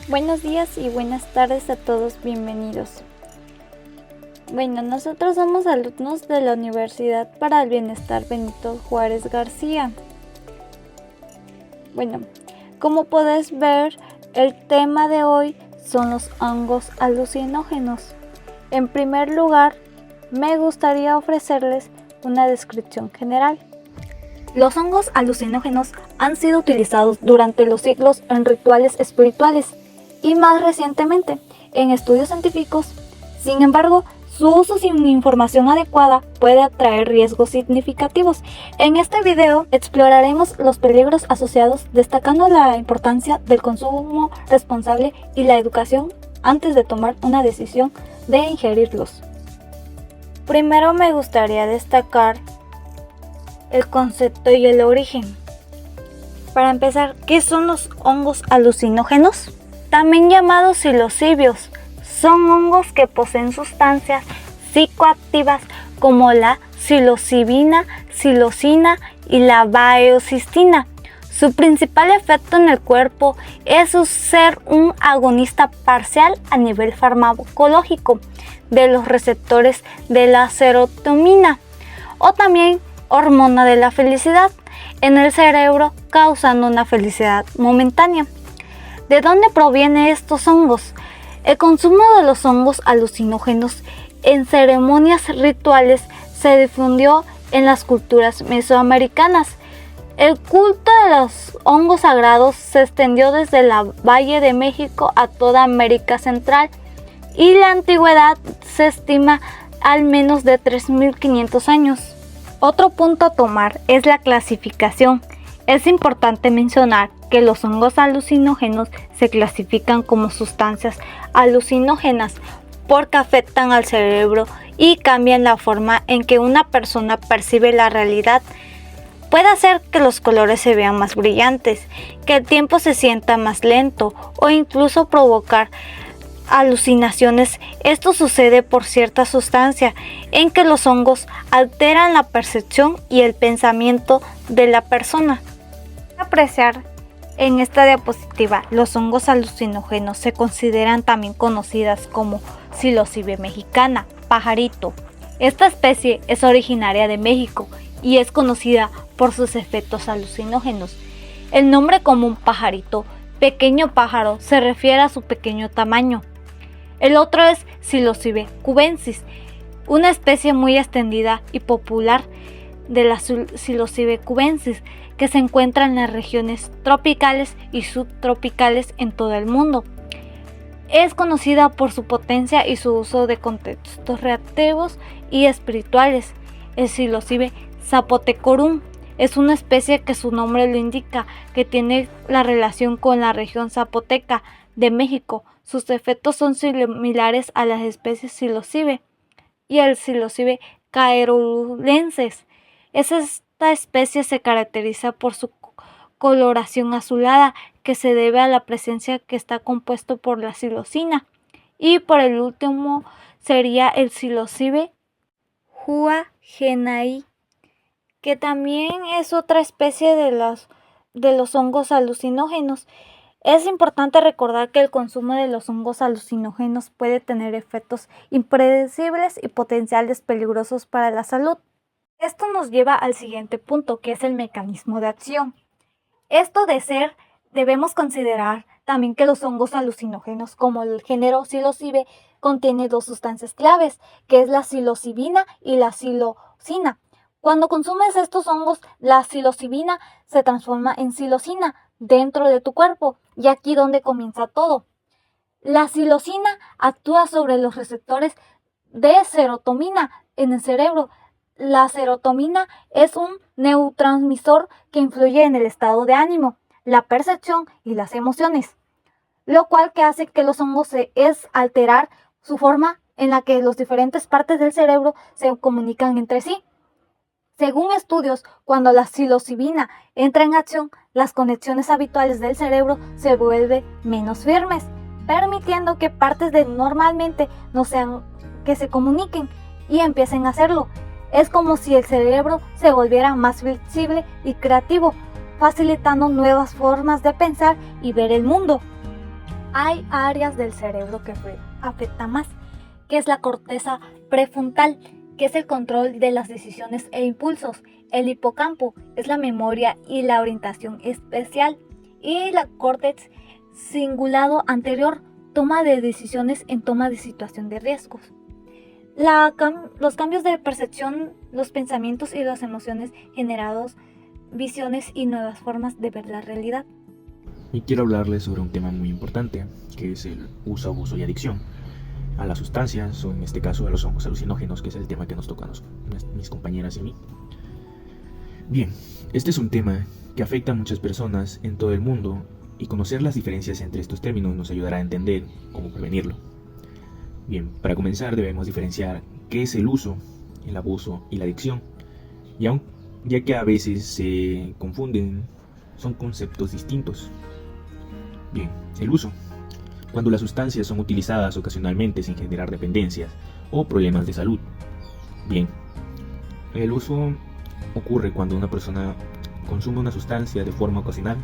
Buenos días y buenas tardes a todos, bienvenidos. Nosotros somos alumnos de la Universidad para el Bienestar Benito Juárez García. Como puedes ver, el tema de hoy son los hongos alucinógenos. En primer lugar, me gustaría ofrecerles una descripción general. Los hongos alucinógenos han sido utilizados durante los siglos en rituales espirituales y más recientemente en estudios científicos. Sin embargo, su uso sin información adecuada puede atraer riesgos significativos. En este video exploraremos los peligros asociados, destacando la importancia del consumo responsable y la educación antes de tomar una decisión de ingerirlos. Primero me gustaría destacar el concepto y el origen. Para empezar, ¿qué son los hongos alucinógenos? También llamados psilocibios, son hongos que poseen sustancias psicoactivas como la psilocibina, psilocina y la baeocistina. Su principal efecto en el cuerpo es ser un agonista parcial a nivel farmacológico de los receptores de la serotonina, o también hormona de la felicidad, en el cerebro, causando una felicidad momentánea. ¿De dónde provienen estos hongos? El consumo de los hongos alucinógenos en ceremonias rituales se difundió en las culturas mesoamericanas. El culto de los hongos sagrados se extendió desde la Valle de México a toda América Central, y la antigüedad se estima al menos de 3.500 años. Otro punto a tomar es la clasificación. Es importante mencionar que los hongos alucinógenos se clasifican como sustancias alucinógenas porque afectan al cerebro y cambian la forma en que una persona percibe la realidad. Puede hacer que los colores se vean más brillantes, que el tiempo se sienta más lento o incluso provocar alucinaciones. Esto sucede por cierta sustancia en que los hongos alteran la percepción y el pensamiento de la persona. Apreciar en esta diapositiva, los hongos alucinógenos se consideran también conocidas como psilocibe mexicana, pajarito. Esta especie es originaria de México y es conocida por sus efectos alucinógenos. El nombre común pajarito, pequeño pájaro, se refiere a su pequeño tamaño. El otro es psilocibe cubensis, una especie muy extendida y popular de la psilocibe cubensis, que se encuentra en las regiones tropicales y subtropicales en todo el mundo. Es conocida por su potencia y su uso de contextos reactivos y espirituales. El psilocibe zapotecorum es una especie que su nombre lo indica, que tiene la relación con la región zapoteca de México. Sus efectos son similares a las especies psilocibe y el psilocibe caerulensis. Esta especie se caracteriza por su coloración azulada, que se debe a la presencia que está compuesto por la psilocina. Y por el último sería el psilocibe huagenai, que también es otra especie de los hongos alucinógenos. Es importante recordar que el consumo de los hongos alucinógenos puede tener efectos impredecibles y potenciales peligrosos para la salud. Esto nos lleva al siguiente punto, que es el mecanismo de acción. Debemos considerar también que los hongos alucinógenos, como el género psilocibe, contiene dos sustancias claves, que es la psilocibina y la psilocina. Cuando consumes estos hongos, la psilocibina se transforma en psilocina dentro de tu cuerpo, y aquí donde comienza todo. La psilocina actúa sobre los receptores de serotonina en el cerebro. La serotonina es un neurotransmisor que influye en el estado de ánimo, la percepción y las emociones, lo cual que hace que los hongos es alterar su forma en la que las diferentes partes del cerebro se comunican entre sí. Según estudios, cuando la psilocibina entra en acción, las conexiones habituales del cerebro se vuelven menos firmes, permitiendo que partes de normalmente no sean que se comuniquen y empiecen a hacerlo. Es como si el cerebro se volviera más flexible y creativo, facilitando nuevas formas de pensar y ver el mundo. hay áreas del cerebro que afectan más, que es la corteza prefrontal, que es el control de las decisiones e impulsos. El hipocampo es la memoria y la orientación especial. Y la córtex cingulado anterior, toma de decisiones en toma de situación de riesgos. Los cambios de percepción, los pensamientos y las emociones generados, visiones y nuevas formas de ver la realidad. Y quiero hablarles sobre un tema muy importante, que es el uso, abuso y adicción a las sustancias, o en este caso a los hongos alucinógenos, que es el tema que nos toca a mis compañeras y a mí. Bien, este es un tema que afecta a muchas personas en todo el mundo, y conocer las diferencias entre estos términos nos ayudará a entender cómo prevenirlo. Bien, para comenzar debemos diferenciar qué es el uso, el abuso y la adicción, ya que a veces se confunden, son conceptos distintos. Bien, el uso. Cuando las sustancias son utilizadas ocasionalmente sin generar dependencias o problemas de salud. Bien, el uso ocurre cuando una persona consume una sustancia de forma ocasional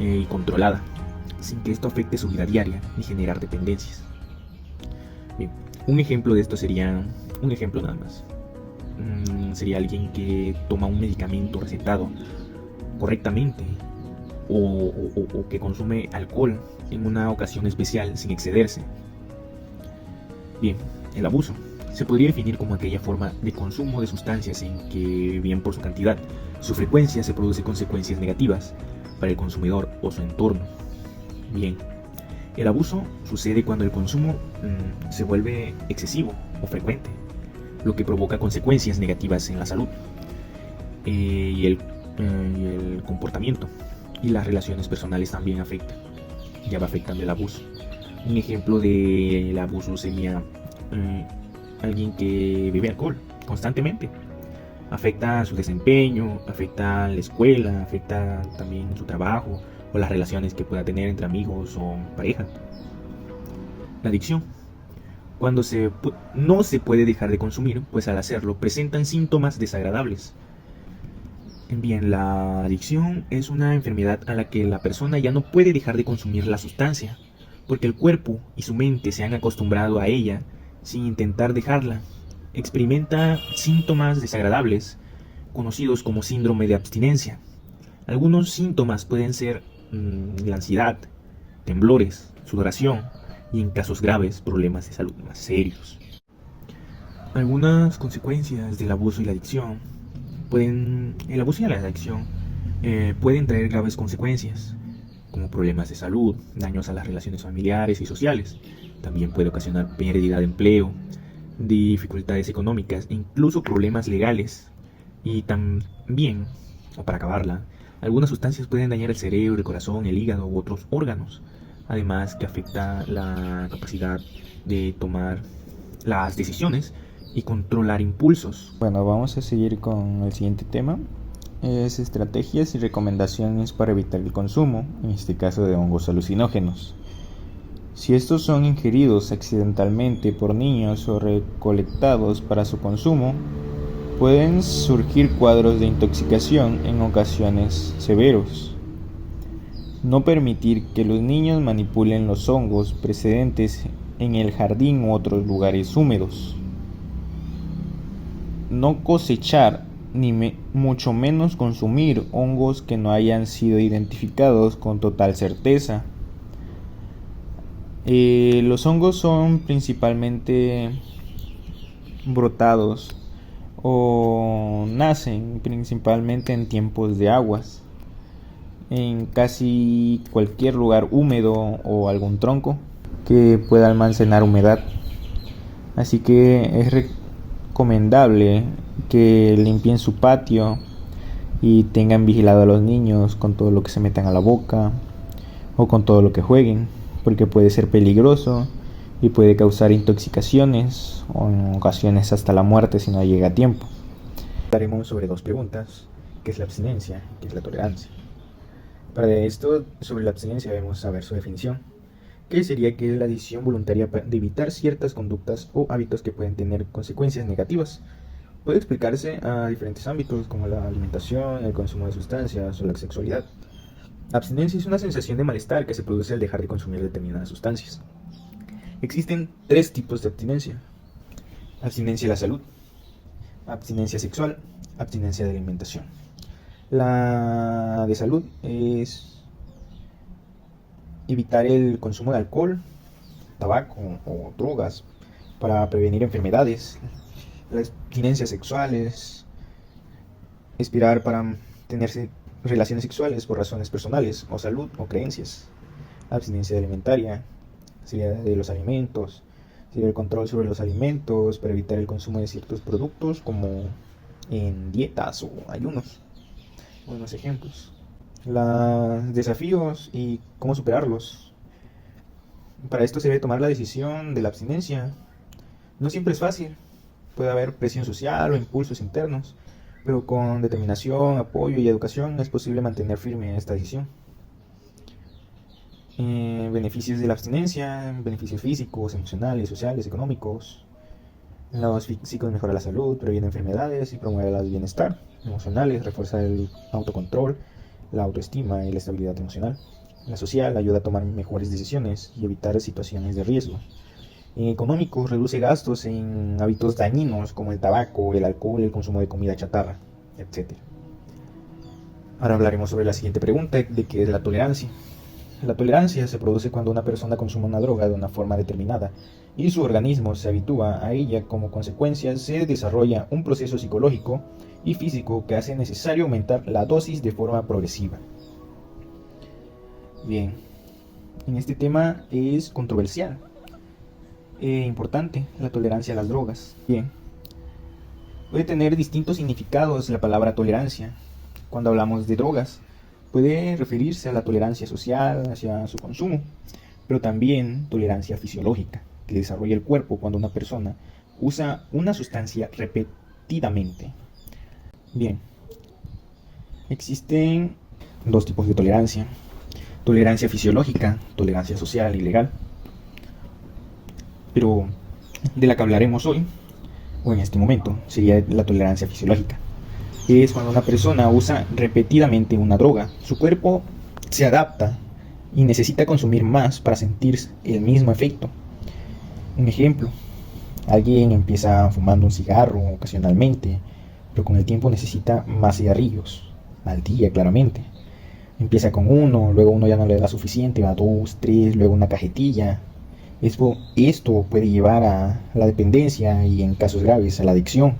y controlada, sin que esto afecte su vida diaria ni generar dependencias. Bien, un ejemplo de esto sería, un ejemplo nada más, sería alguien que toma un medicamento recetado correctamente o que consume alcohol en una ocasión especial sin excederse. Bien, el abuso se podría definir como aquella forma de consumo de sustancias en que, bien por su cantidad, su frecuencia se produce consecuencias negativas para el consumidor o su entorno. Bien, el abuso sucede cuando el consumo se vuelve excesivo o frecuente, lo que provoca consecuencias negativas en la salud y el comportamiento, y las relaciones personales también ya va afectando el abuso. Un ejemplo del abuso sería alguien que bebe alcohol constantemente. Afecta su desempeño, afecta la escuela, afecta también su trabajo o las relaciones que pueda tener entre amigos o pareja. La adicción. Cuando no se puede dejar de consumir, pues al hacerlo presentan síntomas desagradables. Bien, la adicción es una enfermedad a la que la persona ya no puede dejar de consumir la sustancia, porque el cuerpo y su mente se han acostumbrado a ella sin intentar dejarla. Experimenta síntomas desagradables, conocidos como síndrome de abstinencia. Algunos síntomas pueden ser la ansiedad, temblores, sudoración y, en casos graves, problemas de salud más serios. Algunas consecuencias del abuso y la adicción el abuso y la adicción pueden traer graves consecuencias, como problemas de salud, daños a las relaciones familiares y sociales. También puede ocasionar pérdida de empleo, dificultades económicas e incluso problemas legales. Y también, o para acabarla, algunas sustancias pueden dañar el cerebro, el corazón, el hígado u otros órganos, además que afecta la capacidad de tomar las decisiones y controlar impulsos. Bueno, vamos a seguir con el siguiente tema. Es estrategias y recomendaciones para evitar el consumo, en este caso de hongos alucinógenos. Si estos son ingeridos accidentalmente por niños o recolectados para su consumo, pueden surgir cuadros de intoxicación en ocasiones severos. No permitir que los niños manipulen los hongos procedentes en el jardín u otros lugares húmedos. No cosechar ni mucho menos consumir hongos que no hayan sido identificados con total certeza. Los hongos son principalmente brotados o nacen principalmente en tiempos de aguas, en casi cualquier lugar húmedo o algún tronco que pueda almacenar humedad. Así que es recomendable que limpien su patio y tengan vigilado a los niños con todo lo que se metan a la boca o con todo lo que jueguen, porque puede ser peligroso y puede causar intoxicaciones o en ocasiones hasta la muerte si no llega a tiempo. Hablaremos sobre dos preguntas: ¿qué es la abstinencia y qué es la tolerancia? Para esto, sobre la abstinencia debemos saber su definición, que sería que es la decisión voluntaria de evitar ciertas conductas o hábitos que pueden tener consecuencias negativas. Puede explicarse a diferentes ámbitos como la alimentación, el consumo de sustancias o la sexualidad. Abstinencia es una sensación de malestar que se produce al dejar de consumir determinadas sustancias. Existen tres tipos de abstinencia: abstinencia de la salud, abstinencia sexual, abstinencia de alimentación. La de salud es evitar el consumo de alcohol, tabaco o drogas para prevenir enfermedades. La abstinencia sexual es expirar para tener relaciones sexuales por razones personales o salud o creencias. La abstinencia alimentaria sería de los alimentos, sería el control sobre los alimentos para evitar el consumo de ciertos productos como en dietas o ayunos. Buenos ejemplos. Los desafíos y cómo superarlos. Para esto se debe tomar la decisión de la abstinencia. No siempre es fácil. Puede haber presión social o impulsos internos, pero con determinación, apoyo y educación es posible mantener firme esta decisión. Beneficios de la abstinencia: beneficios físicos, emocionales, sociales, económicos. Los físicos: mejora la salud, previene enfermedades y promueve el bienestar. Emocionales: refuerza el autocontrol, la autoestima y la estabilidad emocional. La social: ayuda a tomar mejores decisiones y evitar situaciones de riesgo. Económicos: reduce gastos en hábitos dañinos como el tabaco, el alcohol, el consumo de comida chatarra, etc. Ahora hablaremos sobre la siguiente pregunta, de qué es la tolerancia. La tolerancia se produce cuando una persona consume una droga de una forma determinada y su organismo se habitúa a ella. Como consecuencia, se desarrolla un proceso psicológico y físico que hace necesario aumentar la dosis de forma progresiva. Bien, en este tema es controversial e importante la tolerancia a las drogas. Bien, puede tener distintos significados la palabra tolerancia. Cuando hablamos de drogas, puede referirse a la tolerancia social hacia su consumo, pero también tolerancia fisiológica que desarrolla el cuerpo cuando una persona usa una sustancia repetidamente. Bien, existen dos tipos de tolerancia: tolerancia fisiológica, tolerancia social y legal. Pero de la que hablaremos hoy, o en este momento, sería la tolerancia fisiológica. Es cuando una persona usa repetidamente una droga. Su cuerpo se adapta y necesita consumir más para sentir el mismo efecto. Un ejemplo: alguien empieza fumando un cigarro ocasionalmente, pero con el tiempo necesita más cigarrillos, al día claramente. Empieza con uno, luego uno ya no le da suficiente, va a 2, 3, luego una cajetilla. Esto puede llevar a la dependencia y, en casos graves, a la adicción.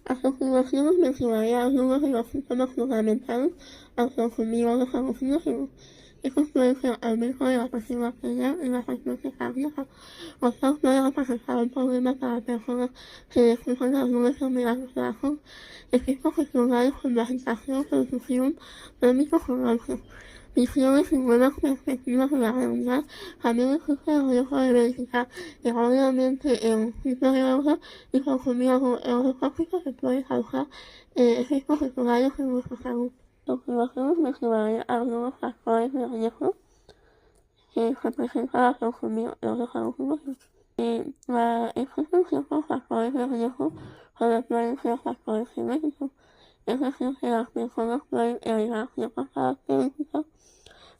A continuación os mencionaré algunos de los síntomas fundamentales al consumir los alucinógenos. Estos pueden ser aumento de la presión arterial y la frecuencia cardíaca, lo cual puede representar un problema para personas que disfrutan de alguna enfermedad del corazón. Efectos secundarios como agitación, confusión, vómitos o náuseas, visiones y nuevas perspectivas de la realidad. También existe el riesgo de verificar erróneamente el tipo de droga y consumir algún tóxico que puede causar efectos secundarios en nuestra salud. A continuación mencionaré algunos factores de riesgo que se presentan al consumir los alucinógenos. Existen ciertos factores de riesgo como pueden ser factores genéticos, es decir, que las personas pueden heredar ciertas características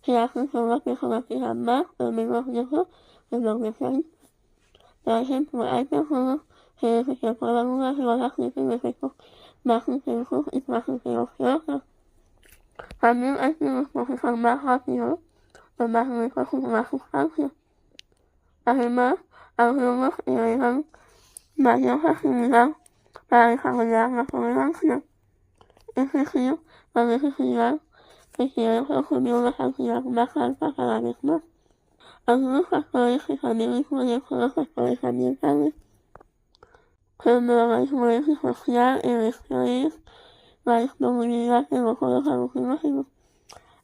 que hacen que una persona tenga más o menos riesgo de enloquecer. Por ejemplo, hay personas que desde que prueban una droga sienten efectos más intensos y placenteros que otras. También hay quienes procesan más rápido o más lentos una sustancia. Además, algunos heredan mayor facilidad para desarrollar la tolerancia, es decir, la necesidad de querer consumir una cantidad más alta cada vez más. Algunos factores que también influyen son los factores ambientales, como la influencia social, el estrés, la disponibilidad de los alucinógenos.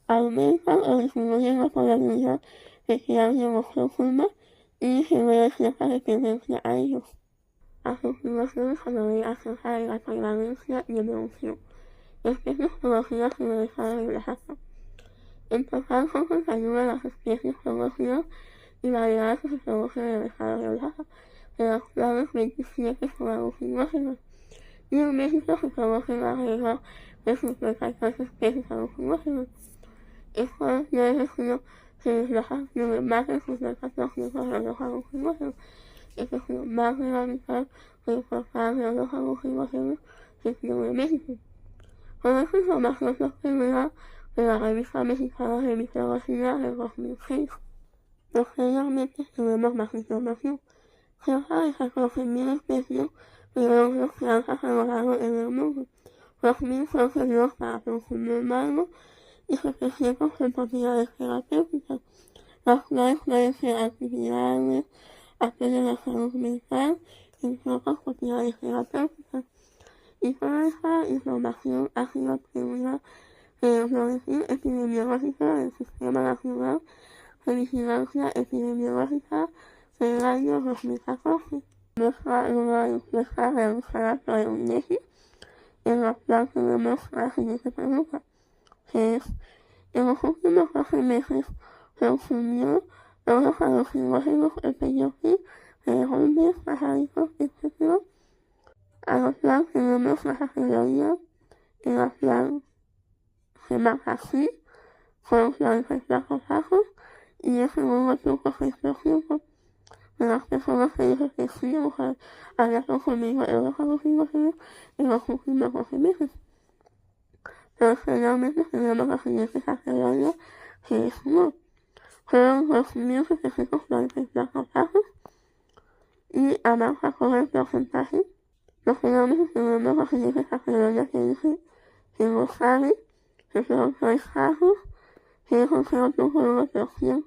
Aumentan o disminuyen la probabilidad de que alguien los consuma y genera cierta dependencia a ellos. A continuación hablaré acerca de la tolerancia y evolución, especies conocidas en el estado de Oaxaca. En total son 31 las especies conocidas y variedades que se conocen en el estado de Oaxaca, de las cuales 27 son alucinógenas, y en México se conocen alrededor de 53 especies alucinógenas. Esto no es sino que las acciones más resultadas de los alucinógenos. Esto es lo más realizar la importancia de los alucinógenos de México. Con esta información se obtenida de la revista mexicana de microbiología del 2006. Posteriormente tenemos más información. Cerca de 14.000 especies de hongos que han desarrollado en el mundo. 2.000 son servidos para consumo humano y 700 son propiedades terapéuticas, las cuales pueden ser actividades, apoyo de salud mental, entre otras propiedades terapéuticas. Y toda esta información ha sido obtenida de los boletín epidemiológico del Sistema Nacional de Vigilancia Epidemiológica del año 2014. Nuestra encuesta realizada por el INEGI, en la cual tenemos la siguiente pregunta, que es, en los últimos 12 meses consumió todos los alucinógenos el peyote de hombres, pajaritos, etc. A lo cual tenemos la categoría en la cual se marca así, con los 44 casos, y es el 1.6% de las personas que dicen que sí había consumido los alucinógenos en los últimos 12 meses. Pero finalmente tenemos la siguiente categoría, que es no. Fueron 2.744 casos, y avanza con el porcentaje. Los finalmente tenemos la siguiente categoría que dice que no sabe, que son 3 casos, que es un 0.1%.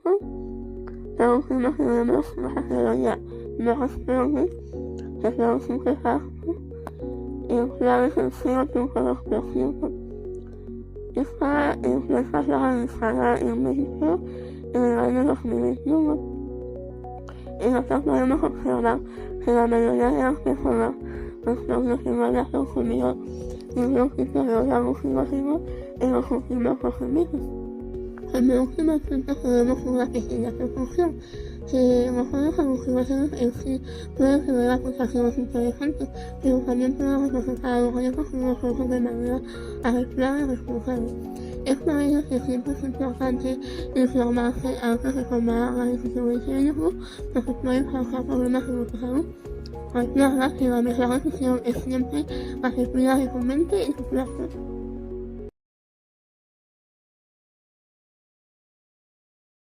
Por último tenemos la categoría no responde, que son 5 casos, el cual es el 0.2%. Esta encuesta fue realizada en México en el año 2021. En la que podemos observar que la mayoría de las personas respondió que no había consumido ningún tipo de alucinógeno en los últimos 12 meses. Como último punto tenemos una pequeña conclusión, que los alucinógenos en sí pueden tener aplicaciones interesantes, pero también pueden representar a los riesgos y los riesgos de manera adecuada y responsable. Es por ello que siempre es importante informarse antes de tomar la decisión de riesgo, porque pueden causar problemas en nuestra salud. Recuerda que la mejor decisión es siempre la que cuida de tu mente y tu cuerpo.